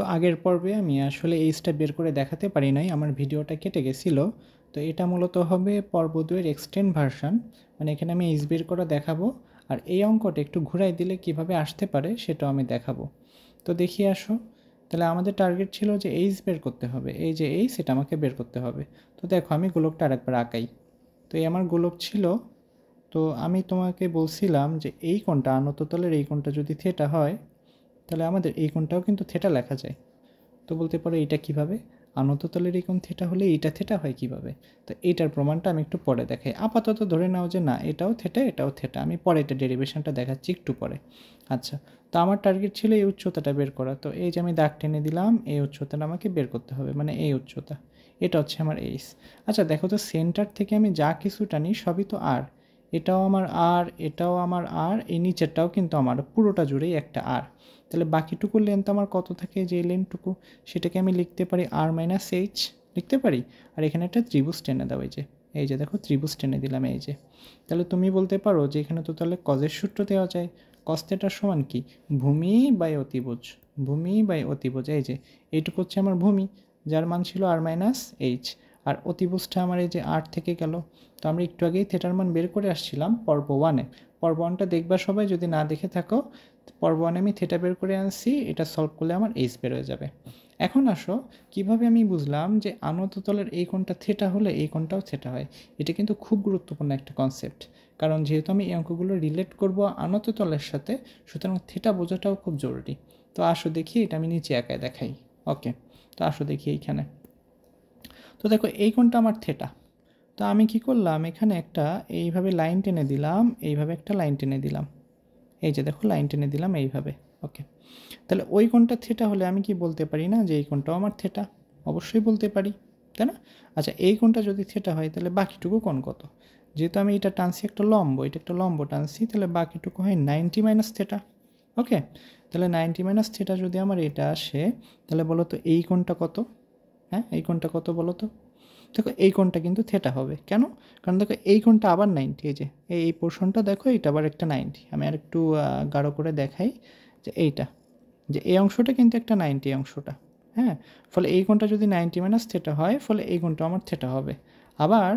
তো আগের পর্বে আমি আসলে এইচটা বের করে দেখাতে পারি নাই, আমার ভিডিওটা কেটে গেছিলো। তো এটা মূলত হবে পর্ব 2-এর এক্সটেন্ড ভার্সন, মানে এখানে আমি এইচ বের করে দেখাবো, আর এই অঙ্কটা একটু ঘুরাই দিলে কিভাবে আসতে পারে সেটাও আমি দেখাবো। তো দেখি আসো, তাহলে আমাদের টার্গেট ছিল যে এইচ বের করতে হবে, এই যে এইচ এটা আমাকে বের করতে হবে। তো দেখো আমি গোলকটা আরেকবার আঁকাই। তো এই আমার গোলক ছিল। তো আমি তোমাকে বলছিলাম যে এই কোণটা আনত তলের এই কোণটা যদি থিটা হয়, তাহলে আমাদের এই কোণটাও কিন্তু থিটা লেখা যায়। তো বলতে পারো এটা কিভাবে, আনত তলের এই কোণ থিটা হলে এইটা থিটা হয় কিভাবে। তো এইটার প্রমাণটা আমি একটু পরে দেখাই, আপাতত ধরে নাও যে না এটাও থিটা এটাও থিটা, আমি পরে এটা ডেরিভেশনটা দেখাচ্ছি একটু পরে। আচ্ছা, তো আমার টার্গেট ছিল এই উচ্চতাটা বের করা। তো এই যে আমি দাগ টেনে দিলাম, এই উচ্চতাটা আমাকে বের করতে হবে, মানে এই উচ্চতা, এটা হচ্ছে আমার এইচ। আচ্ছা দেখো তো, সেন্টার থেকে আমি যা কিছু টানি সবই তো আর, এটাও আমার আর, এটাও আমার আর, এই নিচেরটাও কিন্তু আমার, পুরোটা জুড়েই একটা আর। তাহলে বাকিটুকু লেন্থ আমার কত থাকে, যে লেন্থটুকু সেটাকে আমি লিখতে পারি আর মাইনাস এইচ লিখতে পারি। আর এখানে একটা ত্রিভুজ টেনে দাও, এই যে দেখো ত্রিভুজ টেনে দিলাম এই যে। তাহলে তুমি বলতে পারো যে এখানে তো তাহলে কজের সূত্র দেওয়া যায়, কস থিটার সমান কি, ভূমি বাই অতিভুজ, ভূমি বাই অতিভুজ। এই যে এইটুকু হচ্ছে আমার ভূমি, যার মান ছিল আর মাইনাস এইচ, আর অতিভুজটা আমার এই যে আর থেকে গেল। তো আমরা একটু আগেই থিটার মান বের করে আসছিলাম পর্ব 1-এ। পর্ব 1টা দেখবা সবাই, যদি না দেখে থাকো। পর্ব 1-এ আমি থিটা বের করে আনছি, এটা সলভ করলে আমার এইচ বের হয়ে যাবে। এখন আসো, কিভাবে আমি বুঝলাম যে আনত তলের এই কোণটা থিটা হলে এই কোণটাও থিটা হয়। এটা কিন্তু খুব গুরুত্বপূর্ণ একটা কনসেপ্ট, কারণ যেহেতু আমি এই অঙ্কগুলো রিলেট করব আনত তলের সাথে, সুতরাং থিটা বোঝাটাও খুব জরুরি। তো আসো দেখি, এটা আমি নিচে একাই দেখাই। ওকে, তো আসো দেখি এইখানে। তো দেখো এই কোণটা আমার থিটা। তো আমি কি করলাম, এখানে একটা এইভাবে লাইন টেনে দিলাম, এইভাবে একটা লাইন টেনে দিলাম, এই যে দেখো লাইন টেনে দিলাম এইভাবে। ওকে, তাহলে ওই কোণটা থিটা হলে আমি কি বলতে পারি না যে এই কোণটাও আমার থিটা? অবশ্যই বলতে পারি, তাই না? আচ্ছা, এই কোণটা যদি থিটা হয় তাহলে বাকিটুকু কোণ কত? যেহেতু আমি এটা টানছি একটা লম্ব, এটা একটা লম্ব টানছি, তাহলে বাকিটুকু হয় 90 মাইনাস থিটা। ওকে, তাহলে 90 মাইনাস থিটা যদি আমার এটা আসে, তাহলে বলো তো এই কোণটা কত? হ্যাঁ, এই কোণটা কত বলো তো? দেখো এই কোণটা কিন্তু থিটা হবে, কেন? কারণ দেখো এই কোণটা আবার 90, এই যে এই পোর্শনটা দেখো, এটা আবার একটা 90। আমি আর একটু গাঢ় করে দেখাই, যে এইটা, যে এই অংশটা কিন্তু একটা 90 অংশটা। হ্যাঁ, ফলে এই কোণটা যদি 90 মাইনাস থিটা হয়, ফলে এই কোণটা আমার থিটা হবে। আবার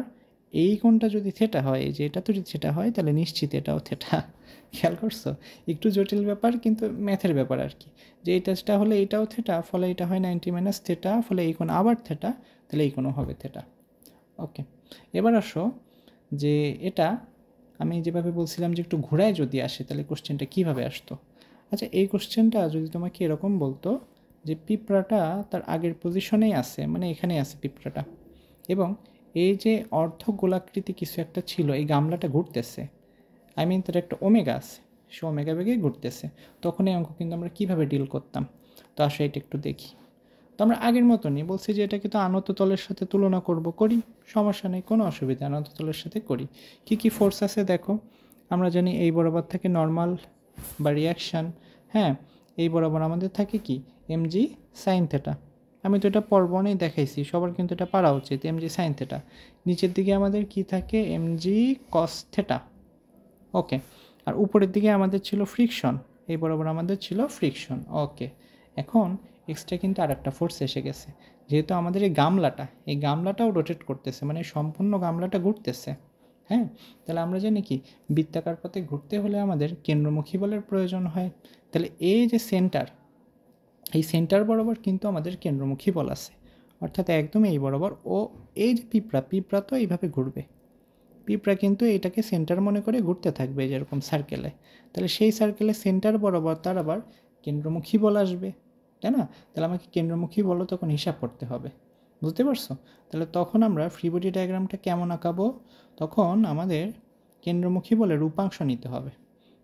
এই কোণটা যদি থিটা হয়, এই যে এটা তো যদি থিটা হয়, তাহলে নিশ্চিত এটাও থিটা। খেয়াল করছো? একটু জটিল ব্যাপার, কিন্তু ম্যাথের ব্যাপার আর কি। যে এইটা হলে এইটাও থিটা, ফলে এটা হয় 90 মাইনাস থিটা, ফলে এই কোণ আবার থিটা, তাহলে এই কোণও হবে থিটা। ওকে, এবার আসো, যে এটা আমি যেভাবে বলছিলাম যে একটু ঘোরায় যদি আসে, তাহলে কোশ্চেনটা কীভাবে আসতো। আচ্ছা, এই কোশ্চেনটা যদি তোমাকে এরকম বলতো যে পিঁপড়াটা তার আগের পজিশনেই আছে, মানে এখানেই আছে পিঁপড়াটা, এবং এই যে অর্ধ গোলাকৃতি কিছু একটা ছিল, এই গামলাটা ঘুরতেছে, আই মিন তার একটা ওমেগা আছে, সে ওমেগা বেগে ঘুরতেছে, তখন এই অঙ্ক কিন্তু আমরা কীভাবে ডিল করতাম। তো আসো এটা একটু দেখি। তো আমরা আগের মতনই বলছি যে এটাকে তো আনত তলের সাথে তুলনা করব, করি, সমস্যা নেই, কোনো অসুবিধা, আনত তলের সাথে করি। কি কি ফোর্স আছে দেখো, আমরা জানি এই বরাবর থাকে নর্মাল বা রিয়াকশান। হ্যাঁ, এই বরাবর আমাদের থাকে কি, এমজি সাইন থেটা। আমি তো এটা পর্বনেই দেখাইছি, সবার কিন্তু এটা পারা উচিত, এমজি সাইন থেটা। নিচের দিকে আমাদের কি থাকে, এমজি কস থেটা। ওকে, আর উপরের দিকে আমাদের ছিল ফ্রিকশন, এই বরাবর আমাদের ছিল ফ্রিকশন। ওকে, এখন এক্সট্রা কিন্তু আর একটা ফোর্স এসে গেছে, যেহেতু আমাদের এই গামলাটাও রোটেট করতেছে, মানে সম্পূর্ণ গামলাটা ঘুরতেছে। হ্যাঁ, তাহলে আমরা জানি কি, বৃত্তাকার পথে ঘুরতে হলে আমাদের কেন্দ্রমুখী বলের প্রয়োজন হয়। তাহলে এই যে সেন্টার, এই সেন্টার বরাবর কিন্তু আমাদের কেন্দ্রমুখী বল আছে, অর্থাৎ একদম এই বরাবর। ও এই যে পিঁপড়া তো এইভাবে ঘুরবে, পিঁপড়া কিন্তু এটাকে সেন্টার মনে করে ঘুরতে থাকবে যেরকম সার্কেলে। তাহলে সেই সার্কেলে সেন্টার বরাবর তার আবার কেন্দ্রমুখী বল আসবে, তাই না? তাহলে আমাকে কেন্দ্রমুখী বলও তখন হিসাব করতে হবে, বুঝতে পারছো? তাহলে তখন আমরা ফ্রি বডি ডায়াগ্রামটা কেমন আঁকাবো, তখন আমাদের কেন্দ্রমুখী বলে রূপাংশ নিতে হবে।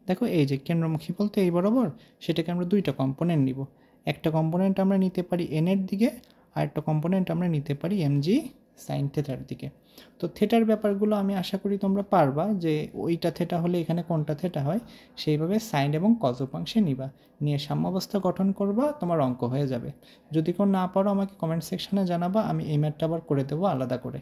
দেখো এই যে কেন্দ্রমুখী বলতে এই বরাবর, সেটাকে আমরা দুইটা কম্পোনেন্ট নিব। একটা কম্পোনেন্ট আমরা নিতে পারি এনের দিকে, আর একটা কম্পোনেন্ট আমরা নিতে পারি এমজি সাইন থেটার দিকে। তো থেটার ব্যাপারগুলো আমি আশা করি তোমরা পারবা, যে ওইটা থেটা হলে এখানে কোনটা থেটা হয়, সেইভাবে সাইন এবং কজ উপাংশে নিবা, নিয়ে সাম্যাবস্থা গঠন করবা, তোমার অঙ্ক হয়ে যাবে। যদি কেউ না পারো আমাকে কমেন্ট সেকশনে জানাবা, আমি এই ম্যাথটা আবার করে দেবো আলাদা করে।